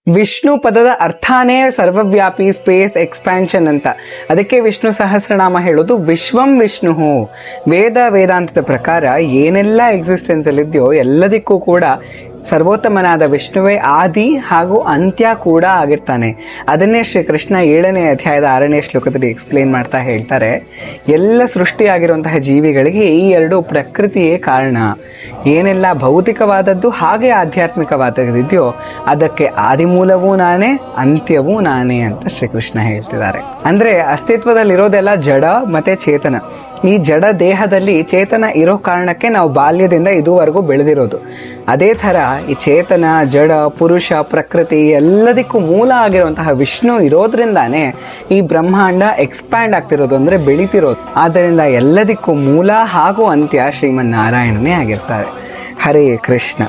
ವಿಷ್ಣು ಪದದ ಅರ್ಥನೇ ಸರ್ವವ್ಯಾಪಿ, ಸ್ಪೇಸ್, ಎಕ್ಸ್ಪ್ಯಾನ್ಷನ್ ಅಂತ. ಅದಕ್ಕೆ ವಿಷ್ಣು ಸಹಸ್ರನಾಮ ಹೇಳೋದು ವಿಶ್ವಂ ವಿಷ್ಣು. ವೇದಾಂತದ ಪ್ರಕಾರ ಏನೆಲ್ಲ ಎಕ್ಸಿಸ್ಟೆನ್ಸ್ ಅಲ್ಲಿದೆಯೋ ಎಲ್ಲದಕ್ಕೂ ಕೂಡ ಸರ್ವೋತ್ತಮನಾದ ವಿಷ್ಣುವೇ ಆದಿ ಹಾಗೂ ಅಂತ್ಯ ಕೂಡ ಆಗಿರ್ತಾನೆ. ಅದನ್ನೇ ಶ್ರೀಕೃಷ್ಣ 7ನೇ ಅಧ್ಯಾಯದ 6ನೇ ಶ್ಲೋಕದಲ್ಲಿ ಎಕ್ಸ್ಪ್ಲೇನ್ ಮಾಡ್ತಾ ಹೇಳ್ತಾರೆ, ಎಲ್ಲ ಸೃಷ್ಟಿಯಾಗಿರುವಂತಹ ಜೀವಿಗಳಿಗೆ ಈ 2 ಪ್ರಕೃತಿಯೇ ಕಾರಣ. ಏನೆಲ್ಲ ಭೌತಿಕವಾದದ್ದು ಹಾಗೆ ಆಧ್ಯಾತ್ಮಿಕವಾದದ್ದಿದೆಯೋ ಅದಕ್ಕೆ ಆದಿಮೂಲವೂ ನಾನೇ, ಅಂತ್ಯವೂ ನಾನೇ ಅಂತ ಶ್ರೀಕೃಷ್ಣ ಹೇಳ್ತಿದ್ದಾರೆ. ಅಂದರೆ ಅಸ್ತಿತ್ವದಲ್ಲಿರೋದೆಲ್ಲ ಜಡ ಮತ್ತು ಚೇತನ. ಈ ಜಡ ದೇಹದಲ್ಲಿ ಚೇತನ ಇರೋ ಕಾರಣಕ್ಕೆ ನಾವು ಬಾಲ್ಯದಿಂದ ಇದುವರೆಗೂ ಬೆಳೆದಿರೋದು. ಅದೇ ಥರ ಈ ಚೇತನ, ಜಡ, ಪುರುಷ, ಪ್ರಕೃತಿ ಎಲ್ಲದಕ್ಕೂ ಮೂಲ ಆಗಿರುವಂತಹ ವಿಷ್ಣು ಇರೋದ್ರಿಂದಾನೇ ಈ ಬ್ರಹ್ಮಾಂಡ ಎಕ್ಸ್ಪ್ಯಾಂಡ್ ಆಗ್ತಿರೋದು, ಅಂದರೆ ಬೆಳೀತಿರೋದು. ಆದ್ದರಿಂದ ಎಲ್ಲದಕ್ಕೂ ಮೂಲ ಹಾಗೂ ಅಂತ್ಯ ಶ್ರೀಮನ್ನಾರಾಯಣನೇ ಆಗಿರ್ತಾರೆ. ಹರೇ ಕೃಷ್ಣ.